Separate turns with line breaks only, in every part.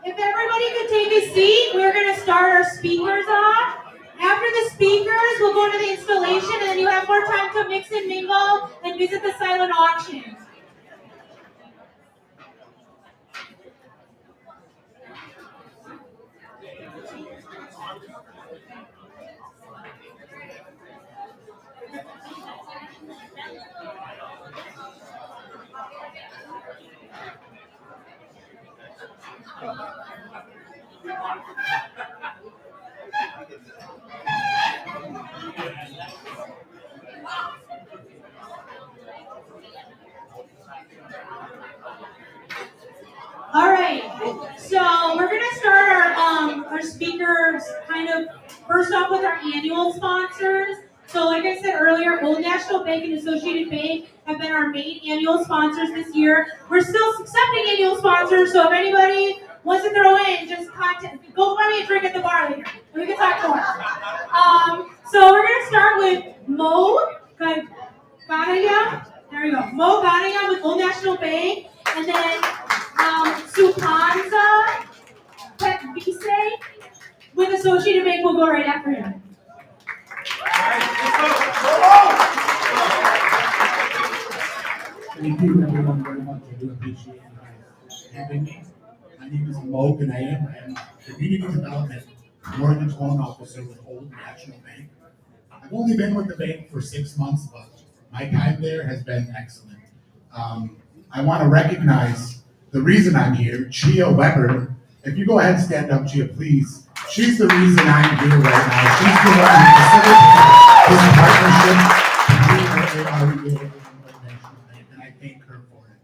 If everybody could take a seat, we're going to start our speakers off. After the speakers, we'll go to the installation, and then you have more time to mix and mingle and visit the silent auction. All right, so we're going to start our speakers kind of first off with our annual sponsors. So like I said earlier, Old National Bank and Associated Bank have been our main annual sponsors this year. We're still accepting annual sponsors, so if anybody wants to throw in, just go buy me a drink at the bar later. We can talk more. So we're going to start with Mo Gadaya. There we go. Mo Gadaya with Old National Bank, and then Supanza Petvise with Associated Bank will go right after him.
Thank you everyone very much. I do appreciate you having me. My name is Mo Ganaya. I am Community Development Mortgage Loan Officer with Old National Bank. I've only been with the bank for 6 months, but my time there has been excellent. I want to recognize the reason I'm here, Chia Weber. If you go ahead and stand up, Chia, please. She's the reason I'm here right now. She's the one who facilitated this partnership between AREAA and I thank her for it.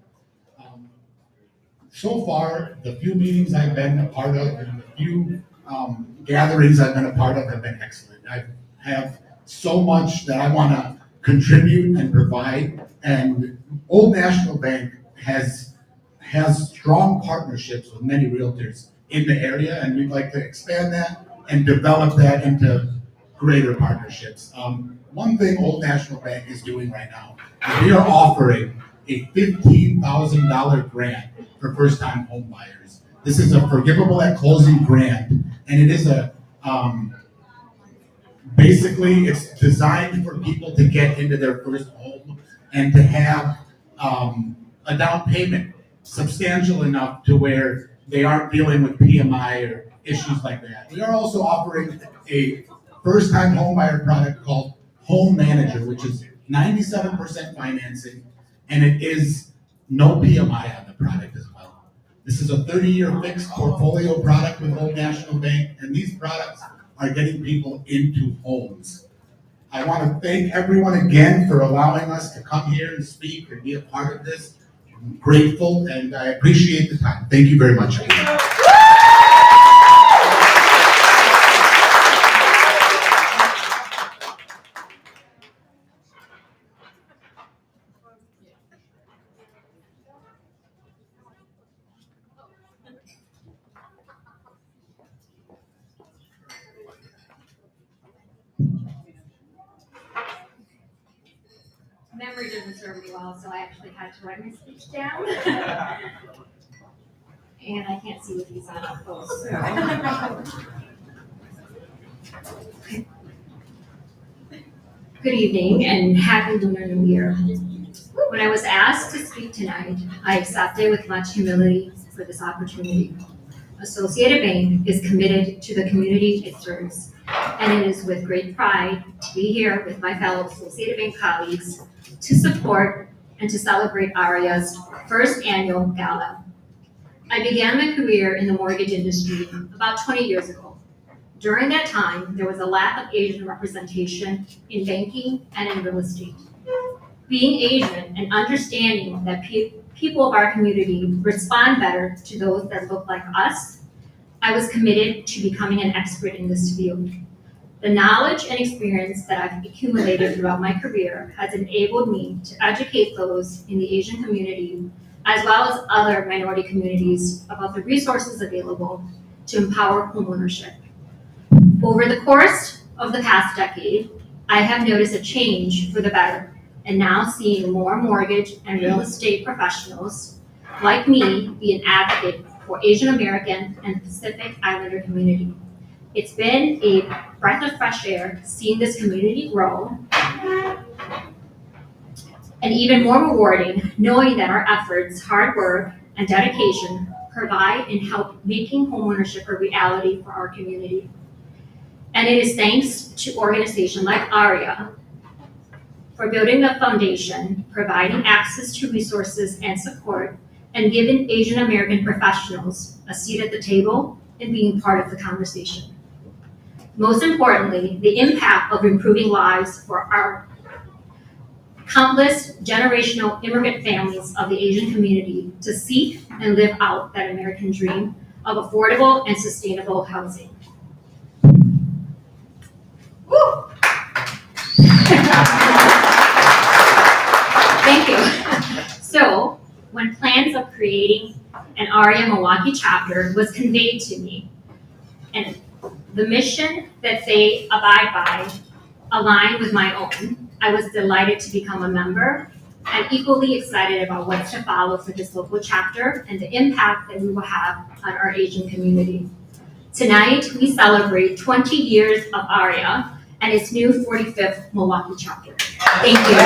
So far, the few meetings I've been a part of and the few gatherings I've been a part of have been excellent. I have so much that I want to contribute and provide, and Old National Bank has strong partnerships with many realtors in the area, and we'd like to expand that and develop that into greater partnerships. One thing Old National Bank is doing right now is we are offering a $15,000 grant for first-time home buyers. This is a forgivable at closing grant, and it is basically it's designed for people to get into their first home and to have a down payment substantial enough to where they aren't dealing with PMI or issues like that. We are also offering a first-time homebuyer product called Home Manager, which is 97% financing, and it is no PMI on the product as well. This is a 30-year fixed portfolio product with Old National Bank, and these products are getting people into homes. I want to thank everyone again for allowing us to come here and speak and be a part of this. I'm grateful, and I appreciate the time. Thank you very much.
Memory doesn't serve me well, so I actually had to write my speech down. And I can't see what these on up close. So. Good evening and happy Lunar New Year. When I was asked to speak tonight, I accepted with much humility for this opportunity. Associated Bank is committed to the community it serves, and it is with great pride to be here with my fellow Associated Bank colleagues to support and to celebrate AREAA's first annual gala. I began my career in the mortgage industry about 20 years ago. During that time, there was a lack of Asian representation in banking and in real estate. Being Asian and understanding that people of our community respond better to those that look like us, I was committed to becoming an expert in this field. The knowledge and experience that I've accumulated throughout my career has enabled me to educate those in the Asian community, as well as other minority communities, about the resources available to empower homeownership. Over the course of the past decade, I have noticed a change for the better, and now seeing more mortgage and real estate professionals like me be an advocate for Asian American and Pacific Islander community. It's been a breath of fresh air seeing this community grow, and even more rewarding knowing that our efforts, hard work, and dedication provide and help making homeownership a reality for our community. And it is thanks to organizations like AREAA for building the foundation, providing access to resources and support, and giving Asian American professionals a seat at the table and being part of the conversation. Most importantly, the impact of improving lives for our countless generational immigrant families of the Asian community to seek and live out that American dream of affordable and sustainable housing. Woo! Thank you. So, when plans of creating an AREAA Milwaukee chapter was conveyed to me, and the mission that they abide by aligned with my own, I was delighted to become a member and equally excited about what's to follow for this local chapter and the impact that we will have on our Asian community. Tonight, we celebrate 20 years of AREAA and its new 45th Milwaukee chapter. Thank you.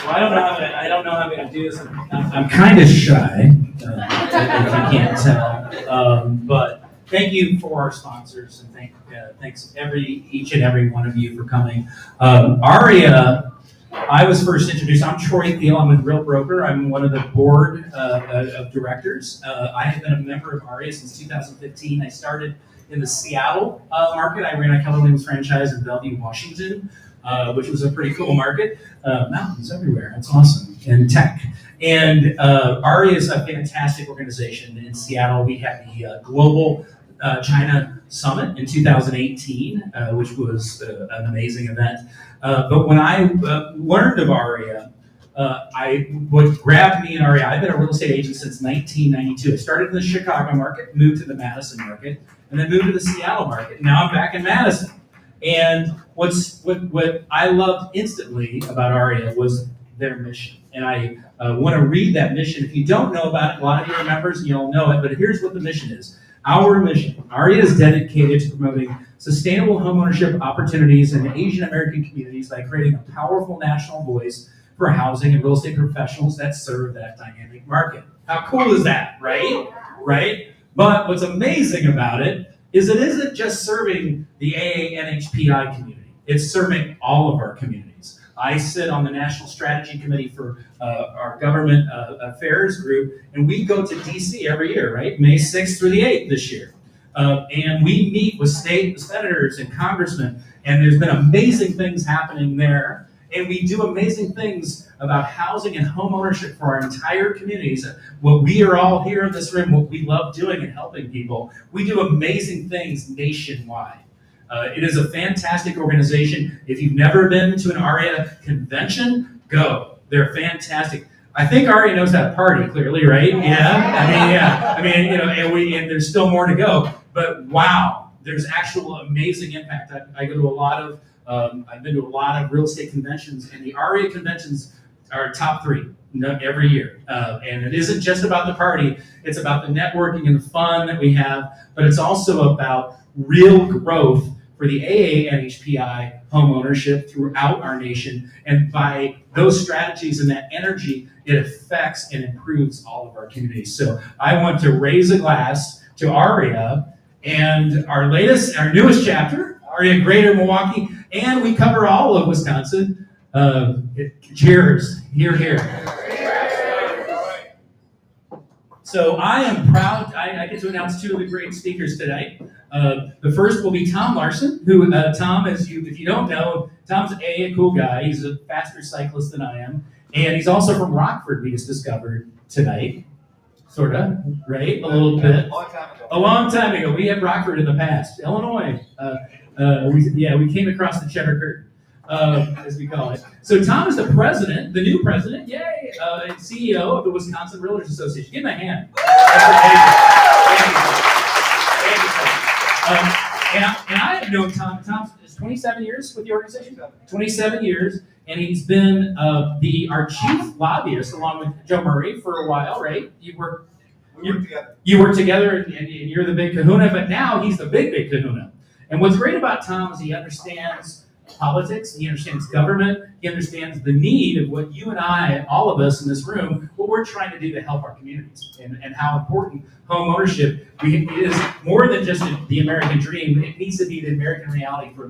Well, I don't know how I'm going to do this. I'm kind of shy, if you can't tell. But thank you for our sponsors, and thanks each and every one of you for coming. AREAA, I was first introduced. I'm Troy Thiel. I'm a real broker. I'm one of the board of directors. I have been a member of AREAA since 2015. I started in the Seattle market. I ran a Keller Williams franchise in Bellevue, Washington. Which was a pretty cool market. Mountains everywhere, it's awesome, and tech. And AREAA is a fantastic organization. In Seattle, we had the Global China Summit in 2018, which was an amazing event. But when I learned of AREAA, what grabbed me in AREAA, I've been a real estate agent since 1992. I started in the Chicago market, moved to the Madison market, and then moved to the Seattle market. Now I'm back in Madison. And what I loved instantly about AREAA was their mission. And I want to read that mission. If you don't know about it, a lot of you are members and you'll know it, but here's what the mission is. Our mission, AREAA is dedicated to promoting sustainable homeownership opportunities in Asian American communities by creating a powerful national voice for housing and real estate professionals that serve that dynamic market. How cool is that, right? Right? But what's amazing about it isn't just serving the AANHPI community. It's serving all of our communities. I sit on the National Strategy Committee for our Government Affairs group, and we go to DC every year, right? May 6th through the 8th this year. And we meet with state senators and congressmen, and there's been amazing things happening there. And we do amazing things about housing and home ownership for our entire communities. What we are all here in this room, what we love doing and helping people, we do amazing things nationwide. It is a fantastic organization. If you've never been to an AREAA convention, go. They're fantastic. I think AREAA knows how to party, clearly, right? Yeah. And there's still more to go. But wow, there's actual amazing impact. I go to a lot of I've been to a lot of real estate conventions, and the AREAA conventions are top 3 every year. And it isn't just about the party, it's about the networking and the fun that we have, but it's also about real growth for the AANHPI home ownership throughout our nation. And by those strategies and that energy, it affects and improves all of our communities. So I want to raise a glass to AREAA and our newest chapter, AREAA Greater Milwaukee, and we cover all of Wisconsin. Cheers, here. So I am proud, I get to announce 2 of the great speakers today. The first will be Tom Larson, who Tom, if you don't know, Tom's a cool guy. He's a faster cyclist than I am, and he's also from Rockford. We just discovered tonight, sort of, right? A little bit. A long time ago. We had Rockford in the past, Illinois. We came across the Cheddar Curtain, as we call it. So Tom is the president, the new president, yay, and CEO of the Wisconsin Realtors Association. Give him a hand. And I have known Tom. Tom is 27 years with the organization. 27 years, and he's been our chief lobbyist along with Joe Murray for a while, right? You work together, and you're the big kahuna, but now he's the big kahuna. And what's great about Tom is he understands politics, he understands government, he understands the need of what you and I, all of us in this room, what we're trying to do to help our communities, and how important home ownership is more than just the American dream. It needs to be the American reality for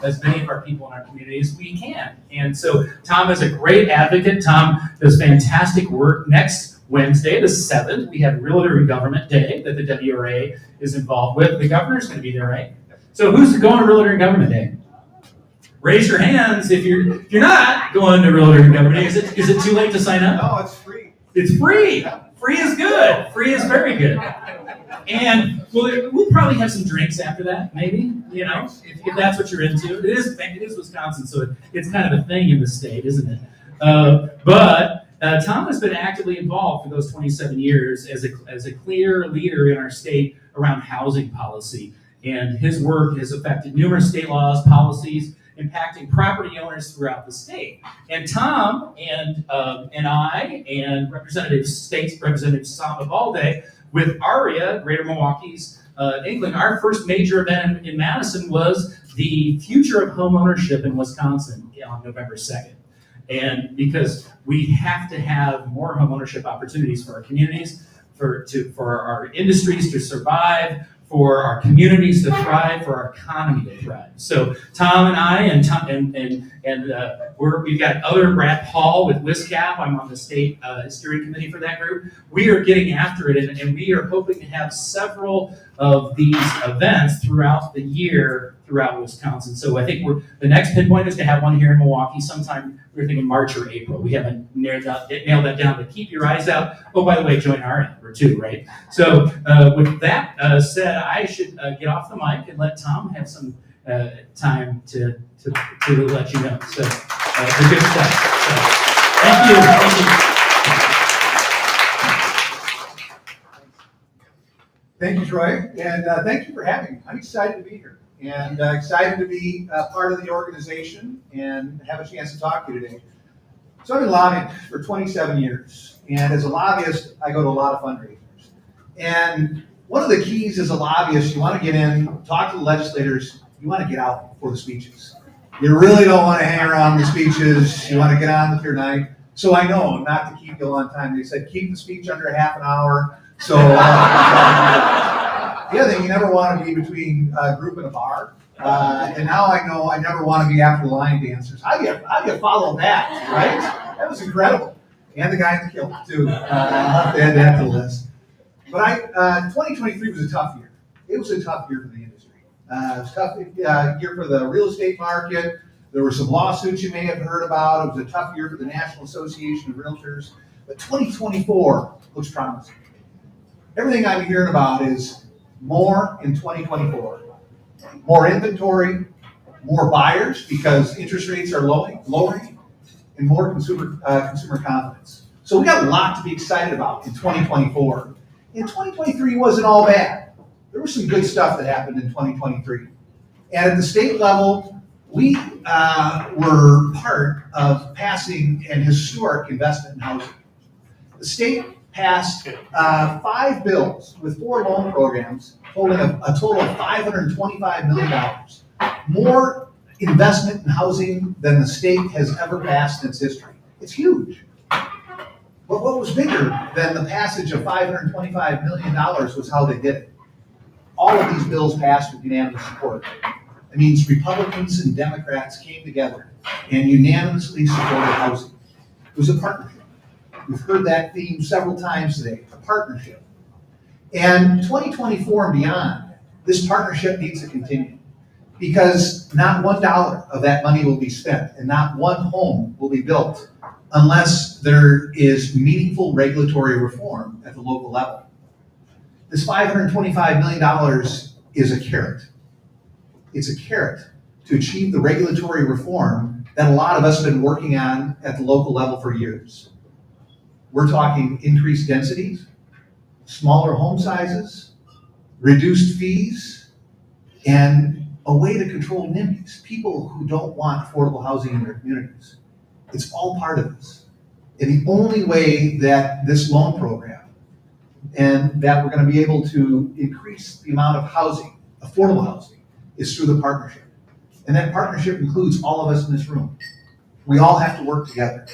as many of our people in our community as we can. And so Tom is a great advocate. Tom does fantastic work. Next Wednesday, the 7th, we have Realtor in Government Day that the WRA is involved with. The governor's going to be there, right? So who's going to Realtor in Government Day? Raise your hands if you're not going to Realtor in Government Day. Is it too late to sign up?
No, it's free.
It's free. Free is good. Free is very good. And we'll probably have some drinks after that, maybe. If that's what you're into. It is Wisconsin, so it's kind of a thing in the state, isn't it? But Tom has been actively involved for those 27 years as a clear leader in our state around housing policy. And his work has affected numerous state laws, policies, impacting property owners throughout the state. And Tom and I and Representative Samba Balde with AREAA, Greater Milwaukee's England, our first major event in Madison was the future of home ownership in Wisconsin on November 2nd. And because we have to have more home ownership opportunities for our communities, for our industries to survive, for our communities to thrive, for our economy to thrive. So Tom and I we've got other Brad Paul with WISCAP. I'm on the state steering committee for that group. We are getting after it, and we are hoping to have several of these events throughout the year throughout Wisconsin. So I think the next pinpoint is to have one here in Milwaukee sometime. We're thinking March or April. We haven't nailed that down, but keep your eyes out. Oh, by the way, join our number too, right? So with that said, I should get off the mic and let Tom have some time to let you know. So the good stuff. So, thank you.
Thank you, Troy, and thank you for having me. I'm excited to be here, and excited to be part of the organization and have a chance to talk to you today. So I've been lobbying for 27 years, and as a lobbyist, I go to a lot of fundraisers. And one of the keys as a lobbyist, you want to get in, talk to the legislators, you want to get out for the speeches. You really don't want to hang around the speeches, you want to get on with your night. So I know not to keep you a long time. They said keep the speech under half an hour. So the other thing, you never want to be between a group and a bar. And now I know I never want to be after the line dancers. How do you follow that, right? That was incredible. And the guy in the kilt, too. I'll have to add that to the list. But 2023 was a tough year. It was a tough year for the industry. It was a tough year for the real estate market. There were some lawsuits you may have heard about. It was a tough year for the National Association of Realtors. But 2024 looks promising. Everything I'm hearing about is more in 2024. More inventory, more buyers because interest rates are lowering, and more consumer confidence. So we got a lot to be excited about in 2024. And 2023 wasn't all bad. There was some good stuff that happened in 2023. And at the state level, we were part of passing an historic investment in housing. The state passed 5 bills with 4 loan programs holding a total of $525 million. More investment in housing than the state has ever passed in its history. It's huge. But what was bigger than the passage of $525 million was how they did it. All of these bills passed with unanimous support. It means Republicans and Democrats came together and unanimously supported housing. It was a partnership. We've heard that theme several times today, a partnership. And 2024 and beyond, this partnership needs to continue. Because not $1 of that money will be spent and not one home will be built unless there is meaningful regulatory reform at the local level. This $525 million is a carrot. It's a carrot to achieve the regulatory reform that a lot of us have been working on at the local level for years. We're talking increased densities, smaller home sizes, reduced fees, and a way to control NIMBYs, people who don't want affordable housing in their communities. It's all part of this. And the only way that this loan program and that we're going to be able to increase the amount of housing, affordable housing, is through the partnership. And that partnership includes all of us in this room. We all have to work together.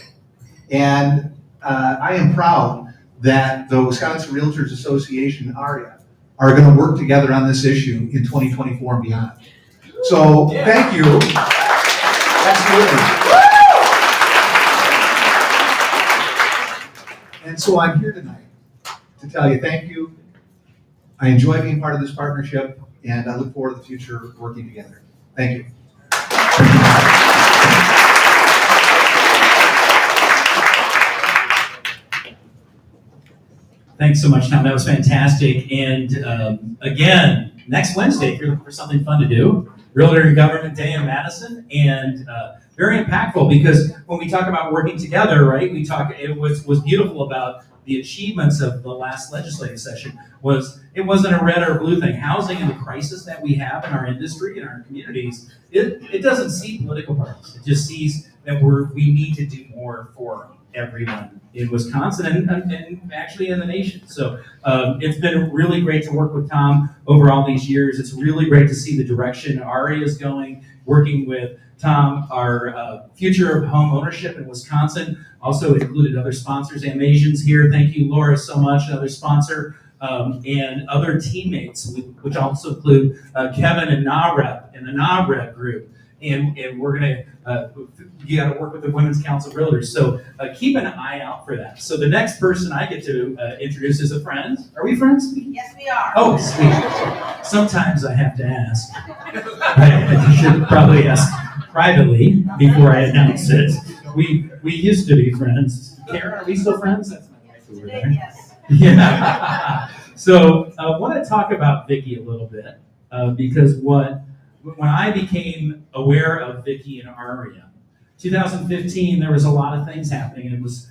And I am proud that the Wisconsin Realtors Association, AREAA, are going to work together on this issue in 2024 and beyond. So thank you. Absolutely. And so I'm here tonight to tell you thank you. I enjoy being part of this partnership, and I look forward to the future working together. Thank you.
Thanks so much, Tom. That was fantastic. And again, next Wednesday, if you're looking for something fun to do, Realtor and Government Day in Madison, and very impactful because when we talk about working together, right? It was beautiful about the achievements of the last legislative session it wasn't a red or blue thing. Housing and the crisis that we have in our industry and our communities, it doesn't see political parties. It just sees that we need to do more for everyone in Wisconsin and actually in the nation. So it's been really great to work with Tom over all these years. It's really great to see the direction AREAA is going, working with Tom. Our future of home ownership in Wisconsin also included other sponsors and Asians here. Thank you, Laura, so much, another sponsor, and other teammates, which also include Kevin and NAREP and the NAREP group. And we're gonna, you gotta work with the Women's Council of Realtors. So keep an eye out for that. So the next person I get to introduce is a friend. Are we friends?
Yes, we are.
Oh, sweet. Sometimes I have to ask. I should probably ask privately before I announce it. We used to be friends. Karen, are we still friends? That's my wife over
Today,
there.
yes.
Yeah. So I want to talk about Vicki a little bit because when I became aware of Vicki and AREAA, 2015, there was a lot of things happening, and it was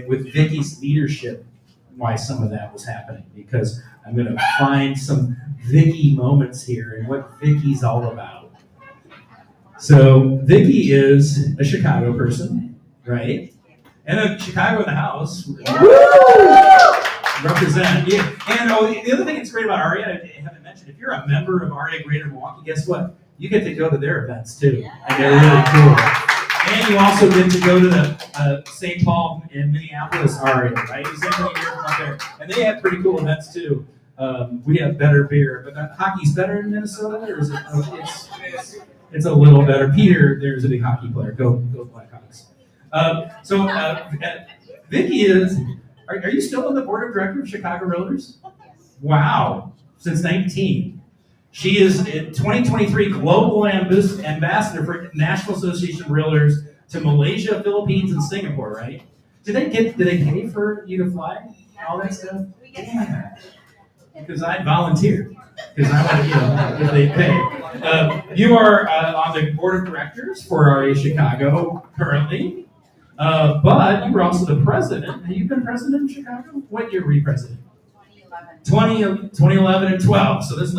with Vicki's leadership why some of that was happening, because I'm going to find some Vicki moments here and what Vicki's all about. So Vicki is a Chicago person, right? And a Chicago in the house. Represent. Yeah. And the other thing that's great about AREAA, I haven't mentioned, if you're a member of AREAA Greater Milwaukee, guess what? You get to go to their events too. And they're really cool. And you also get to go to the St. Paul and Minneapolis AREAA, right? You spend 20 years out there. And they have pretty cool events too. We have better beer, but hockey's better in Minnesota, or is it? It's a little better. Peter, there's a big hockey player. Go Blackhawks. Vicki is. Are you still on the board of directors of Chicago Realtors?
Yes.
Wow, since 19. She is in 2023 Global Ambassador for National Association of Realtors to Malaysia, Philippines, and Singapore, right? Did they pay for you to fly? All that stuff?
We get
Yeah. Because I'd volunteer. Because I want to, if they pay. You are on the board of directors for AREAA Chicago currently. But you were also the president. Have you been president of Chicago? What year were you president? 2011 and 12. So this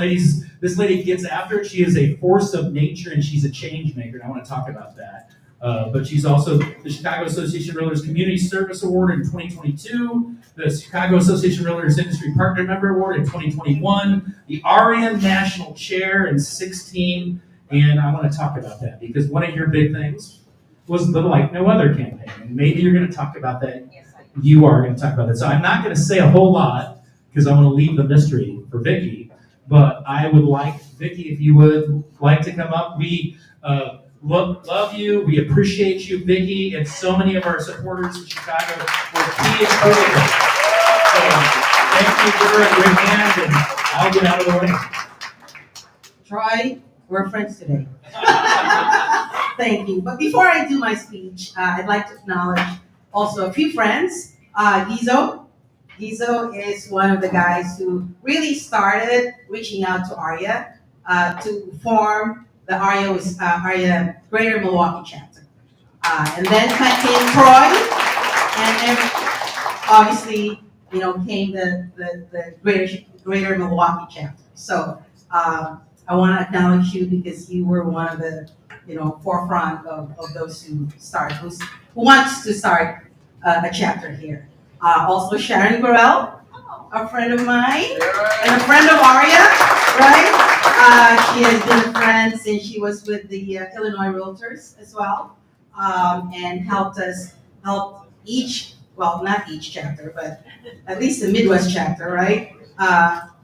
lady gets after it. She is a force of nature and she's a change maker. And I want to talk about that. But she's also the Chicago Association of Realtors Community Service Award in 2022, the Chicago Association of Realtors Industry Partner Member Award in 2021, the AREAA National Chair in 2016. And I want to talk about that because one of your big things was the Like No Other campaign. And maybe you're going to talk about that.
Yes, I do.
You are going to talk about that. So I'm not going to say a whole lot because I want to leave the mystery for Vicki. But I would like, Vicki, if you would like to come up. We love you. We appreciate you, Vicki, and so many of our supporters in Chicago were key encouragers. So thank you. Give her a great hand, and I'll get out of the way.
Troy, we're friends today. Thank you. But before I do my speech, I'd like to acknowledge also a few friends. Gizo. Gizo is one of the guys who really started reaching out to AREAA to form the AREAA Greater Milwaukee Chapter. And then came Troy, and then obviously, came the Greater Milwaukee Chapter. So I want to acknowledge you because you were one of the forefront of those who wants to start a chapter here. Also Sharon Burrell, a friend of mine, and a friend of AREAA, right? She has been a friend since she was with the Illinois Realtors as well, and help each, well, not each chapter, but at least the Midwest chapter, right?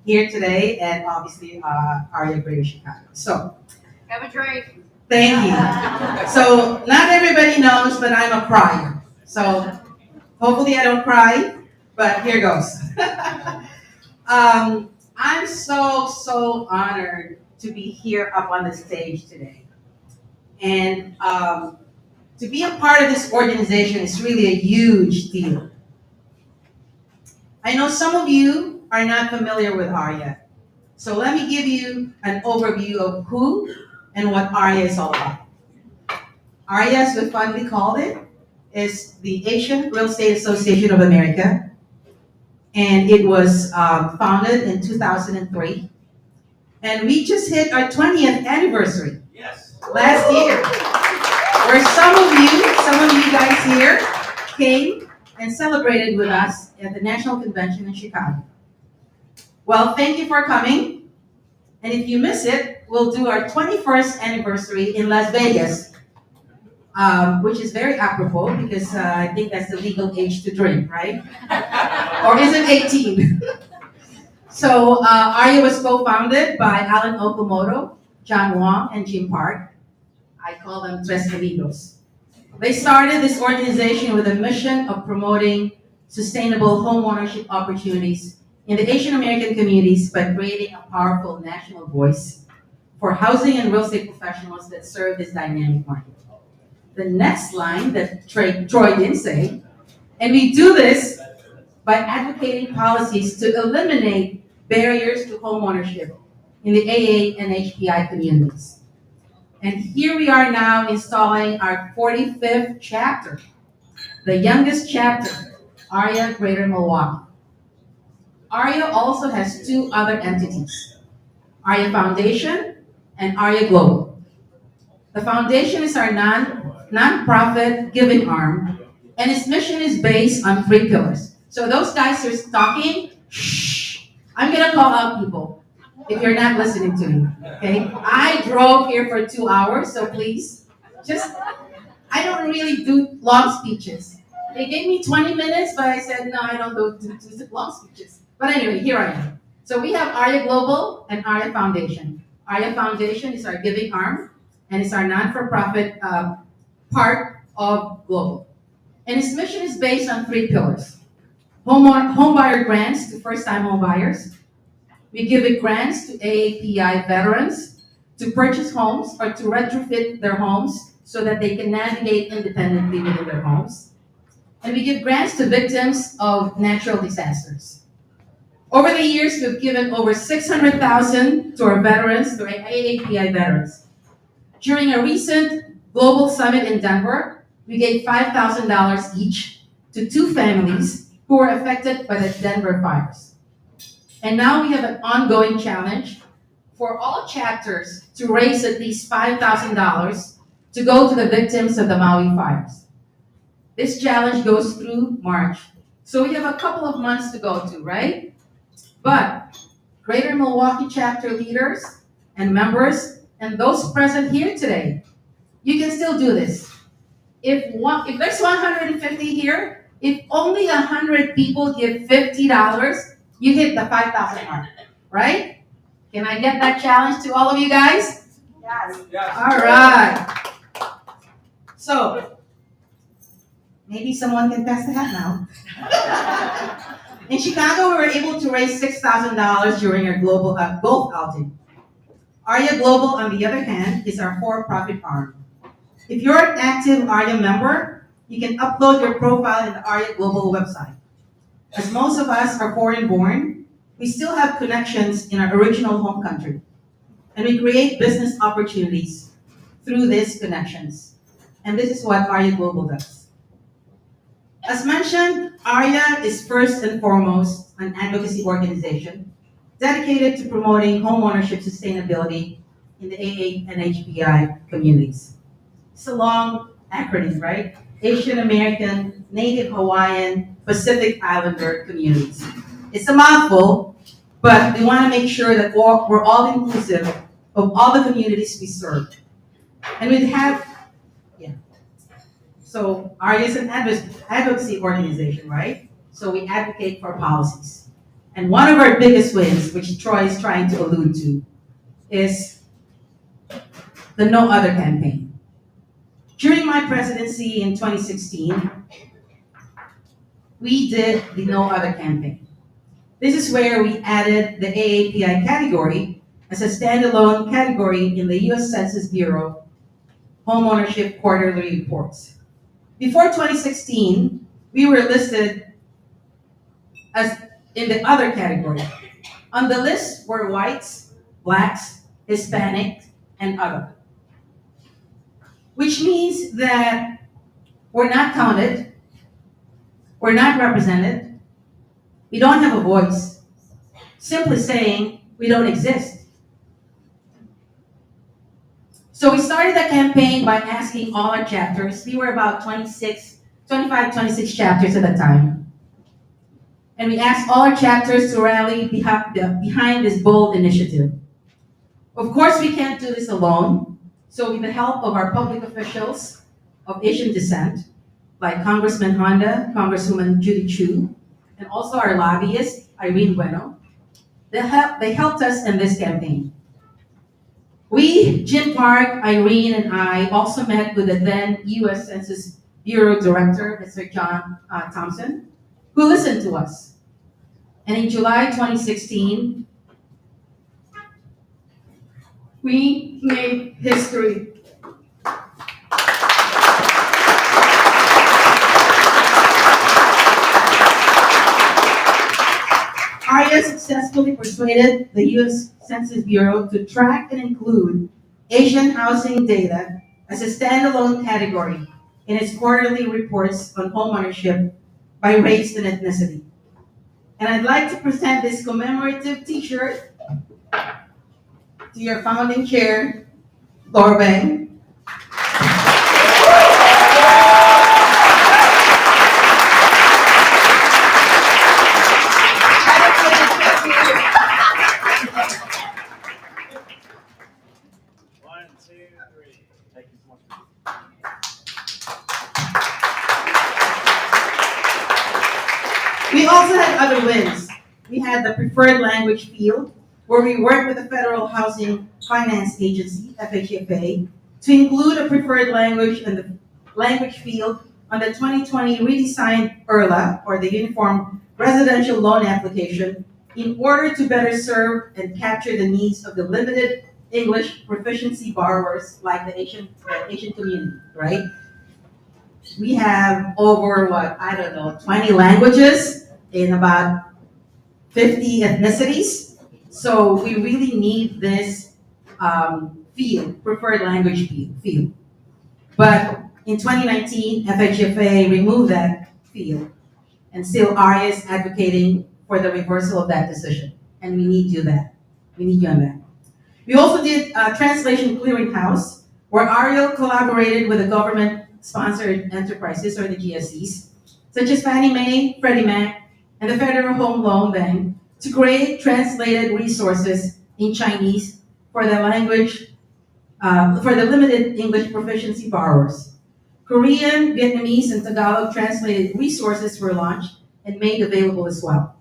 Here today, and obviously AREAA Greater Chicago. So,
Have a drink.
thank you. So, not everybody knows, but I'm a crier. So, hopefully I don't cry, but here goes. I'm so honored to be here up on the stage today. And to be a part of this organization is really a huge deal. I know some of you are not familiar with AREAA. So let me give you an overview of who and what AREAA is all about. AREAA, as we fondly called it, is the Asian Real Estate Association of America. And it was founded in 2003. And we just hit our 20th anniversary.
Yes.
Last year. Where some of you guys here came and celebrated with us at the National Convention in Chicago. Well, thank you for coming. And if you miss it, we'll do our 21st anniversary in Las Vegas, which is very apropos because I think that's the legal age to drink, right? Or is it 18? So AREAA was co-founded by Alan Okamoto, John Wong, and Jim Park. I call them Tres Amigos. They started this organization with a mission of promoting sustainable home ownership opportunities in the Asian American communities by creating a powerful national voice for housing and real estate professionals that serve this dynamic market. The next line that Troy didn't say, and we do this by advocating policies to eliminate barriers to home ownership in the AANHPI communities. And here we are now installing our 45th chapter, the youngest chapter, AREAA Greater Milwaukee. AREAA also has two other entities, AREAA Foundation and AREAA Global. The foundation is our non-profit giving arm, and its mission is based on 3 pillars. So those guys who are talking, shh, I'm gonna call out people if you're not listening to me, okay? I drove here for 2 hours, so please, I don't really do long speeches. They gave me 20 minutes, but I said, no, I don't do long speeches. But anyway, here I am. So we have AREAA Global and AREAA Foundation. AREAA Foundation is our giving arm, and it's our non-for-profit part of Global. And its mission is based on 3 pillars. Home buyer grants to first-time home buyers. We give grants to AAPI veterans to purchase homes or to retrofit their homes so that they can navigate independently within their homes. And we give grants to victims of natural disasters. Over the years, we've given over $600,000 to our veterans, to our AAPI veterans. During a recent global summit in Denver, we gave $5,000 each to 2 families who were affected by the Denver fires. And now we have an ongoing challenge for all chapters to raise at least $5,000 to go to the victims of the Maui fires. This challenge goes through March. So we have a couple of months to go to, right? But Greater Milwaukee Chapter leaders and members and those present here today, you can still do this. If there's 150 here, if only 100 people give $50, you hit the 5,000 mark, right? Can I get that challenge to all of you guys?
Yes.
All right. So, maybe someone can pass the hat now. In Chicago, we were able to raise $6,000 during our global golf outing. AREAA Global, on the other hand, is our for-profit arm. If you're an active AREAA member, you can upload your profile in the AREAA Global website. As most of us are foreign-born, we still have connections in our original home country, and we create business opportunities through these connections. And this is what AREAA Global does. As mentioned, AREAA is first and foremost an advocacy organization dedicated to promoting homeownership sustainability in the AANHPI communities. It's a long acronym, right? Asian American, Native Hawaiian, Pacific Islander communities. It's a mouthful, but we want to make sure that we're all inclusive of all the communities we serve. And we have, so AREAA is an advocacy organization, right? So we advocate for policies. And one of our biggest wins, which Troy is trying to allude to, is the No Other campaign. During my presidency in 2016, we did the No Other campaign. This is where we added the AAPI category as a standalone category in the US Census Bureau homeownership quarterly reports. Before 2016, we were listed as in the other category. On the list were whites, blacks, Hispanics, and other. Which means that we're not counted, we're not represented, we don't have a voice. Simply saying, we don't exist. So we started the campaign by asking all our chapters. We were about 26 chapters at the time. And we asked all our chapters to rally behind this bold initiative. Of course, we can't do this alone. So with the help of our public officials of Asian descent, like Congressman Honda, Congresswoman Judy Chu, and also our lobbyist, Irene Bueno, they helped us in this campaign. We, Jim Park, Irene, and I also met with the then US Census Bureau Director, Mr. John Thompson, who listened to us. And in July 2016, we made history. AREAA successfully persuaded the US Census Bureau to track and include Asian housing data as a standalone category in its quarterly reports on homeownership by race and ethnicity. And I'd like to present this commemorative t-shirt to your founding chair, Laura Vang. We also had other wins. We had the preferred language field, where we worked with the Federal Housing Finance Agency, FHFA, to include a preferred language in the language field on the 2020 redesigned AREAA, or the Uniform Residential Loan Application, in order to better serve and capture the needs of the limited English proficiency borrowers like the Asian community, right? We have over, 20 languages in about 50 ethnicities. So we really need this field, preferred language field. But in 2019, FHFA removed that field, and still AREAA is advocating for the reversal of that decision. And we need you that. We need you on that. We also did a translation clearinghouse, where AREAA collaborated with the government-sponsored enterprises, or the GSEs, such as Fannie Mae, Freddie Mac, and the Federal Home Loan Bank, to create translated resources in Chinese for the language, for the limited English proficiency borrowers. Korean, Vietnamese, and Tagalog translated resources were launched and made available as well.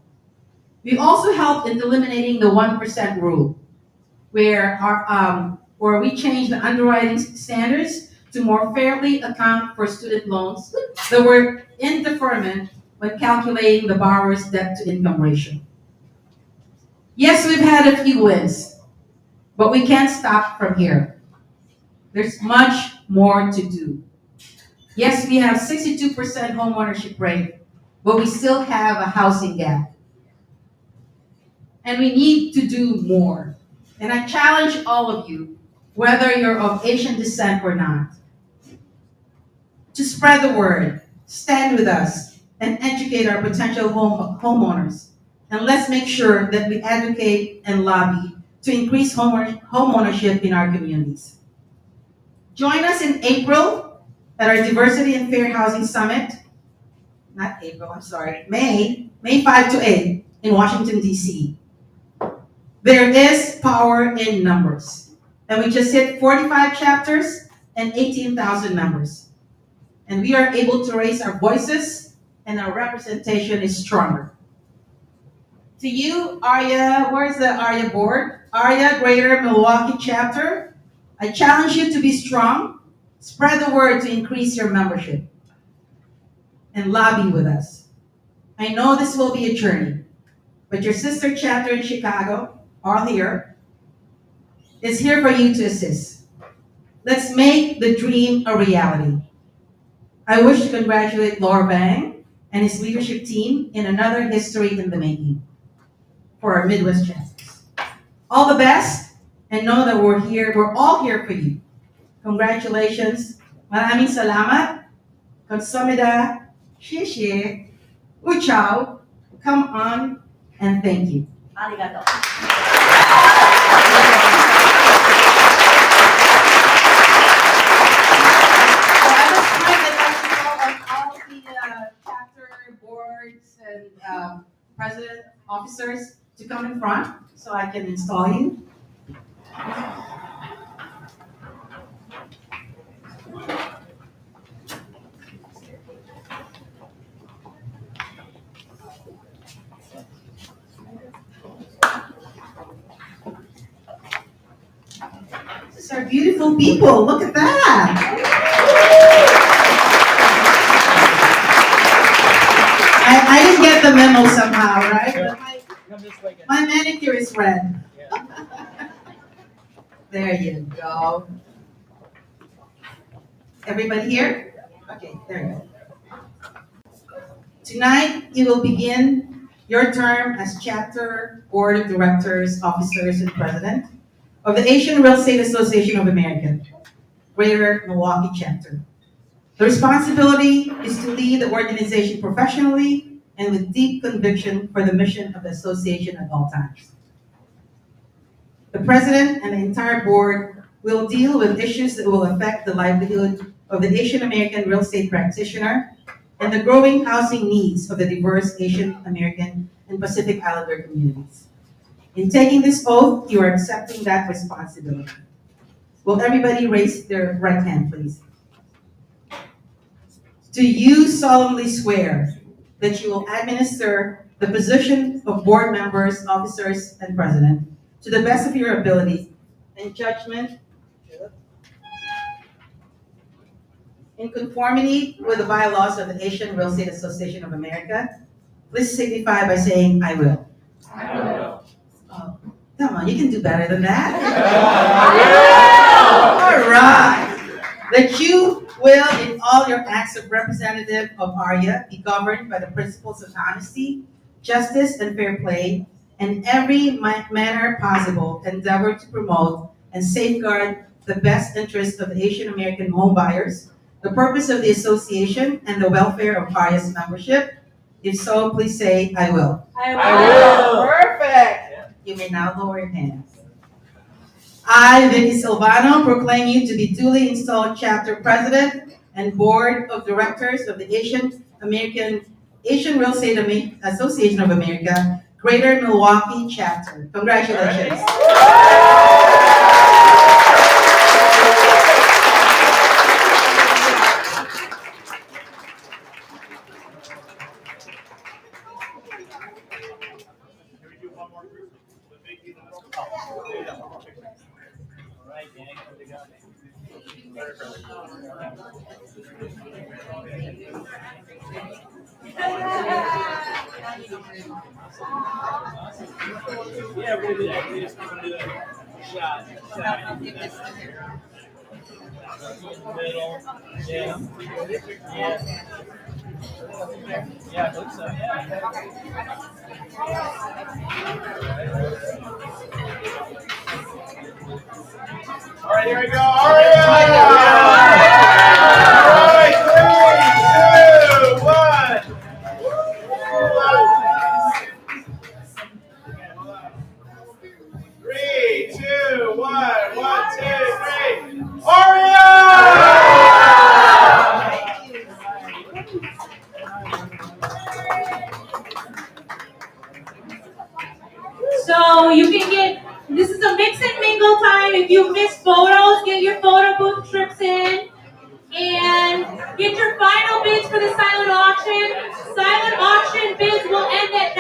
We also helped in eliminating the 1% rule, where we changed the underwriting standards to more fairly account for student loans that were in deferment when calculating the borrower's debt-to-income ratio. Yes, we've had a few wins, But we can't stop from here. There's much more to do. Yes, we have 62% homeownership rate, but we still have a housing gap. And we need to do more. And I challenge all of you, whether you're of Asian descent or not, to spread the word, stand with us, and educate our potential homeowners. And let's make sure that we advocate and lobby to increase homeownership in our communities. Join us in April at our Diversity and Fair Housing Summit. Not April, I'm sorry, May 5 to 8 in Washington, D.C. There is power in numbers. And we just hit 45 chapters and 18,000 members. And we are able to raise our voices, and our representation is stronger. To you, AREAA, where's the AREAA board? AREAA Greater Milwaukee Chapter, I challenge you to be strong, spread the word to increase your membership, and lobby with us. I know this will be a journey, but your sister chapter in Chicago, all here, is here for you to assist. Let's make the dream a reality. I wish to congratulate Vang and his leadership team in another history in the making for our Midwest chapters. All the best, and know that we're all here for you. Congratulations. Maraming salamat. Konsamida. Xie Uchao. Come on, and thank you.
Arigato.
Boards and president officers to come in front so I can install you. These are beautiful people. Look at that. I didn't get the memo somehow, right? But my manicure is red. There you go. Everybody here? Okay, there you go. Tonight, you will begin your term as chapter, board of directors, officers, and president of the Asian Real Estate Association of America, Greater Milwaukee Chapter. The responsibility is to lead the organization professionally and with deep conviction for the mission of the association at all times. The president and the entire board will deal with issues that will affect the livelihood of the Asian American real estate practitioner and the growing housing needs of the diverse Asian American and Pacific Islander communities. In taking this oath, you are accepting that responsibility. Will everybody raise their right hand, please? Do you solemnly swear that you will administer the position of board members, officers, and president to the best of your ability and judgment in conformity with the bylaws of the Asian Real Estate Association of America? Please signify by saying, I will.
I will.
Oh, come on, you can do better than that. All right. That you will, in all your acts of representative of AREAA, be governed by the principles of honesty, justice, and fair play, and every manner possible endeavor to promote and safeguard the best interests of the Asian American home buyers, the purpose of the association, and the welfare of AREAA's membership. If so, please say, I will.
I
will. Perfect. You may now lower your hands. I, Vicky Silvano, proclaim you to be duly installed chapter president and board of directors of the Asian Real Estate Association of America, Greater Milwaukee Chapter. Congratulations.
Yeah, we're gonna do that. We just want to do it. shot. Middle. Yeah. Yeah. Yeah, I believe so. Yeah.
All right, here we go. AREAA! All right, 3, 2, 1. Three, two, one, 1, 2, 3. AREAA!
So you can get, this is a mix and mingle time. If you missed photos, get your photo booth trips in. And get your final bids for the silent auction. Silent auction bids will end at